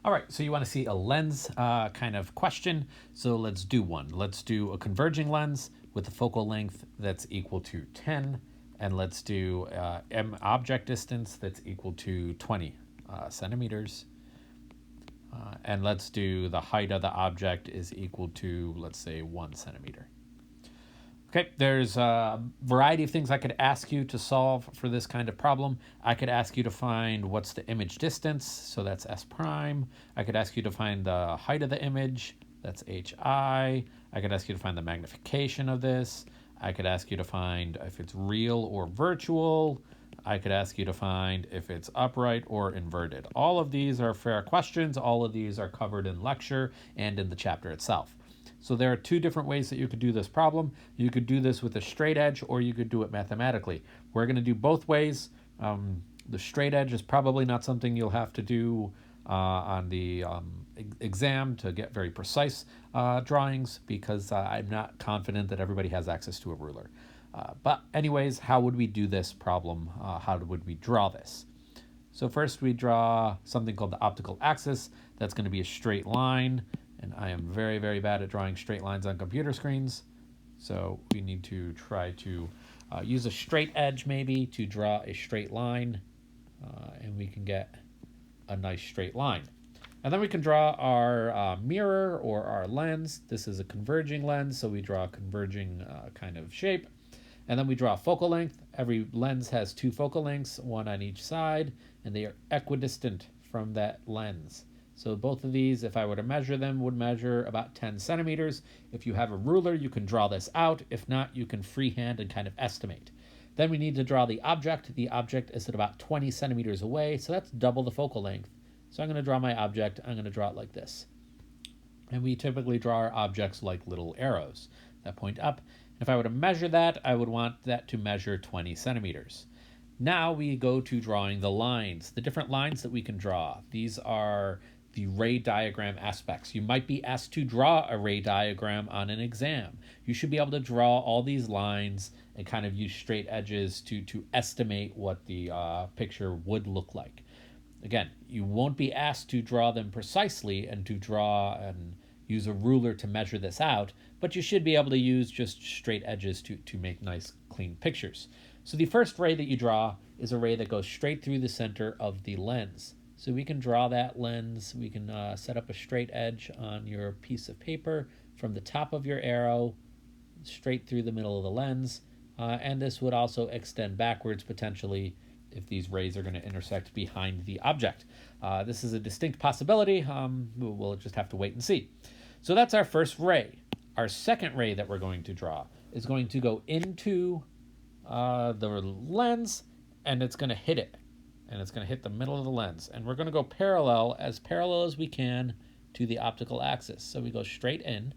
All right, so you want to see a lens kind of question. So let's do one. Let's do a converging lens with a focal length that's equal to 10. And let's do M object distance that's equal to 20 centimeters. And let's do the height of the object is equal to, let's say, 1 centimeter. Okay, there's a variety of things I could ask you to solve for this kind of problem. I could ask you to find what's the image distance, so that's S prime. I could ask you to find the height of the image, that's HI. I could ask you to find the magnification of this. I could ask you to find if it's real or virtual. I could ask you to find if it's upright or inverted. All of these are fair questions. All of these are covered in lecture and in the chapter itself. So there are two different ways that you could do this problem. You could do this with a straight edge, or you could do it mathematically. We're going to do both ways. The straight edge is probably not something you'll have to do on the exam to get very precise drawings, because I'm not confident that everybody has access to a ruler. But anyways, how would we do this problem? How would we draw this? So first we draw something called the optical axis. That's going to be a straight line. And I am very, very bad at drawing straight lines on computer screens. So we need to try to use a straight edge maybe to draw a straight line. And we can get a nice straight line. And then we can draw our mirror or our lens. This is a converging lens, so we draw a converging kind of shape. And then we draw a focal length. Every lens has two focal lengths, one on each side, and they are equidistant from that lens. So both of these, if I were to measure them, would measure about 10 centimeters. If you have a ruler, you can draw this out. If not, you can freehand and kind of estimate. Then we need to draw the object. The object is at about 20 centimeters away, so that's double the focal length. So I'm going to draw my object. I'm going to draw it like this. And we typically draw our objects like little arrows that point up. If I were to measure that, I would want that to measure 20 centimeters. Now we go to drawing the lines, the different lines that we can draw. These are the ray diagram aspects. You might be asked to draw a ray diagram on an exam. You should be able to draw all these lines and kind of use straight edges to estimate what the picture would look like. Again, you won't be asked to draw them precisely and to draw and use a ruler to measure this out, but you should be able to use just straight edges to make nice, clean pictures. So the first ray that you draw is a ray that goes straight through the center of the lens. So we can draw that lens. We can set up a straight edge on your piece of paper from the top of your arrow straight through the middle of the lens. And this would also extend backwards potentially if these rays are going to intersect behind the object. This is a distinct possibility. We'll just have to wait and see. So that's our first ray. Our second ray that we're going to draw is going to go into the lens, and it's going to hit it. And it's going to hit the middle of the lens. And we're going to go parallel as we can to the optical axis. So we go straight in,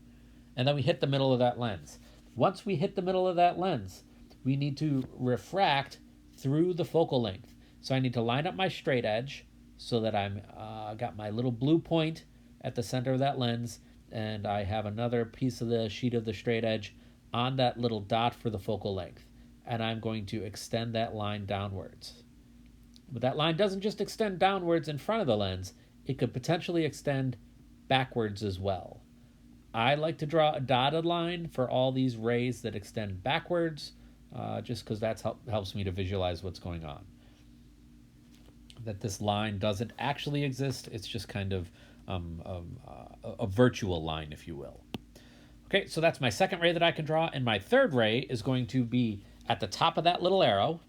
and then we hit the middle of that lens. Once we hit the middle of that lens, we need to refract through the focal length. So I need to line up my straight edge so that I'm got my little blue point at the center of that lens, and I have another piece of the sheet of the straight edge on that little dot for the focal length. And I'm going to extend that line downwards. But that line doesn't just extend downwards in front of the lens, it could potentially extend backwards as well. I like to draw a dotted line for all these rays that extend backwards, just because that helps me to visualize what's going on. That this line doesn't actually exist, it's just kind of a virtual line, if you will. Okay, so that's my second ray that I can draw, and my third ray is going to be at the top of that little arrow.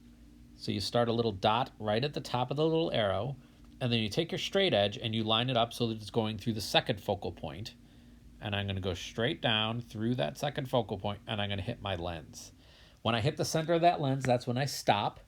So you start a little dot right at the top of the little arrow, and then you take your straight edge and you line it up so that it's going through the second focal point. And I'm going to go straight down through that second focal point, and I'm going to hit my lens. When I hit the center of that lens, that's when I stop.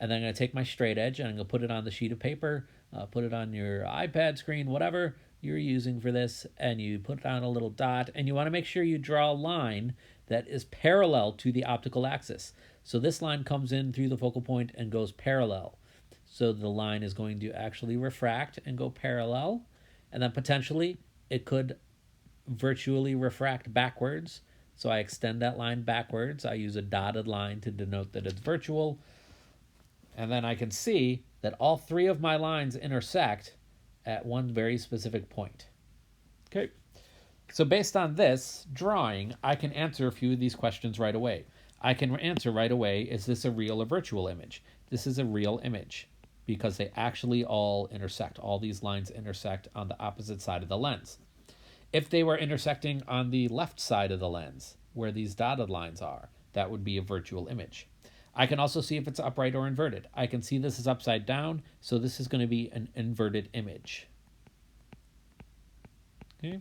And then I'm going to take my straight edge and I'm going to put it on the sheet of paper, put it on your iPad screen, whatever you're using for this, and you put it on a little dot, and you want to make sure you draw a line that is parallel to the optical axis. So this line comes in through the focal point and goes parallel. So the line is going to actually refract and go parallel, and then potentially it could virtually refract backwards. So I extend that line backwards. I use a dotted line to denote that it's virtual. And then I can see that all three of my lines intersect, at one very specific point. Okay. So based on this drawing, I can answer a few of these questions right away. I can answer right away, is this a real or virtual image? This is a real image because they actually all intersect. All these lines intersect on the opposite side of the lens. If they were intersecting on the left side of the lens, where these dotted lines are, that would be a virtual image. I can also see if it's upright or inverted. I can see this is upside down, so this is going to be an inverted image. Okay.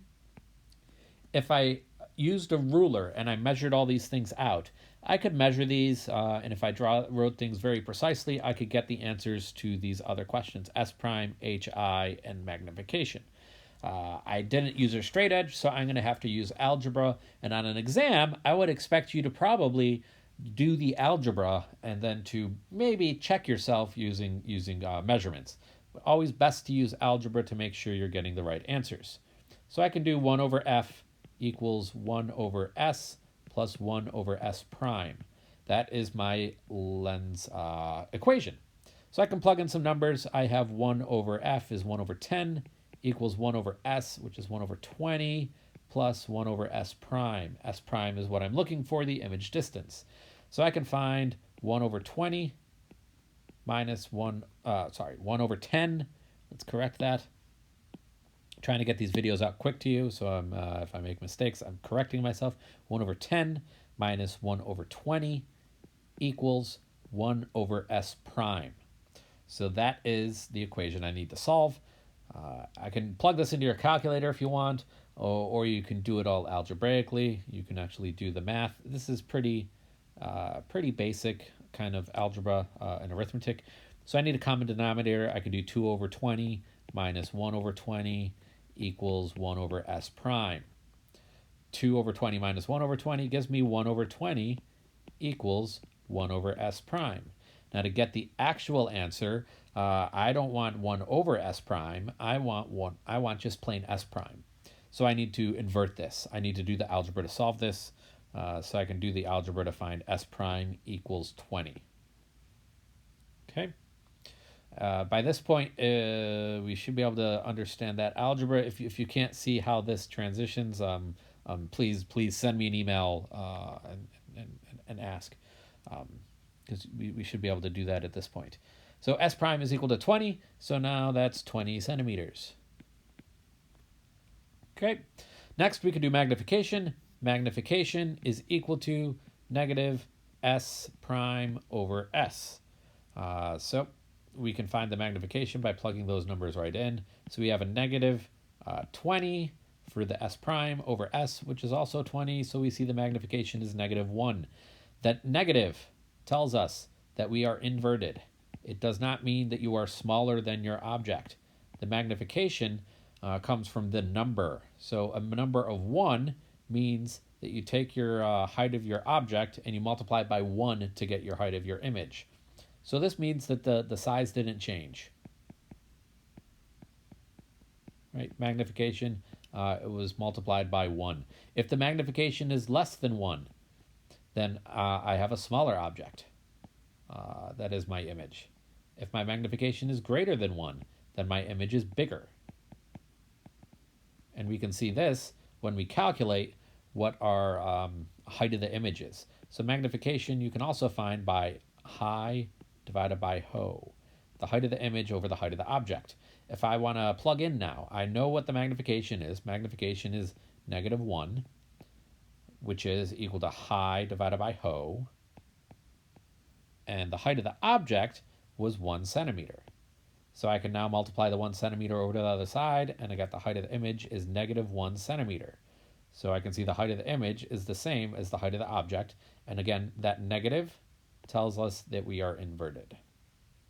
If I used a ruler and I measured all these things out, I could measure these, and if I wrote things very precisely, I could get the answers to these other questions, S prime, HI, and magnification. I didn't use a straight edge, so I'm going to have to use algebra. And on an exam, I would expect you to probably do the algebra and then to maybe check yourself using measurements. But always best to use algebra to make sure you're getting the right answers. So I can do 1 over F equals 1 over S plus 1 over S prime. That is my lens equation. So I can plug in some numbers. I have 1 over F is 1 over 10 equals 1 over S, which is 1 over 20, plus 1 over S prime. S prime is what I'm looking for, the image distance. So I can find 1 over 20 minus 1 over 10. Let's correct that. I'm trying to get these videos out quick to you, so if I make mistakes, I'm correcting myself. 1 over 10 minus 1 over 20 equals 1 over S prime. So that is the equation I need to solve. I can plug this into your calculator if you want, or you can do it all algebraically. You can actually do the math. This is pretty basic kind of algebra and arithmetic. So I need a common denominator. I can do 2 over 20 minus 1 over 20 equals 1 over S prime. 2 over 20 minus 1 over 20 gives me 1 over 20 equals 1 over S prime. Now to get the actual answer, I don't want 1 over S prime. I want just plain S prime. So I need to invert this. I need to do the algebra to solve this. So I can do the algebra to find S prime equals 20. Okay. By this point, we should be able to understand that algebra. If you can't see how this transitions, please send me an email and ask, because we should be able to do that at this point. So S prime is equal to 20, so now that's 20 centimeters. Okay, next we can do magnification. Magnification is equal to negative S prime over S. So we can find the magnification by plugging those numbers right in. So we have a negative 20 for the S prime over S, which is also 20. So we see the magnification is negative 1. That negative tells us that we are inverted. It does not mean that you are smaller than your object. The magnification comes from the number. So a number of 1 means that you take your height of your object and you multiply it by 1 to get your height of your image. So this means that the size didn't change. Right? Magnification, it was multiplied by 1. If the magnification is less than 1, then I have a smaller object. That is my image. If my magnification is greater than 1, then my image is bigger. And we can see this when we calculate what our height of the image is. So magnification you can also find by high divided by ho, the height of the image over the height of the object. If I want to plug in now, I know what the magnification is. Magnification is negative 1, which is equal to high divided by ho. And the height of the object was 1 centimeter. So I can now multiply the 1 centimeter over to the other side, and I got the height of the image is negative 1 centimeter. So I can see the height of the image is the same as the height of the object. And again, that negative tells us that we are inverted.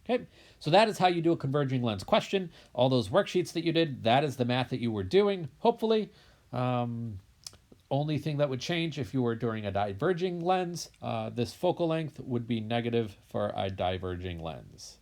Okay, so that is how you do a converging lens question. All those worksheets that you did, that is the math that you were doing, hopefully. Only thing that would change if you were doing a diverging lens, this focal length would be negative for a diverging lens.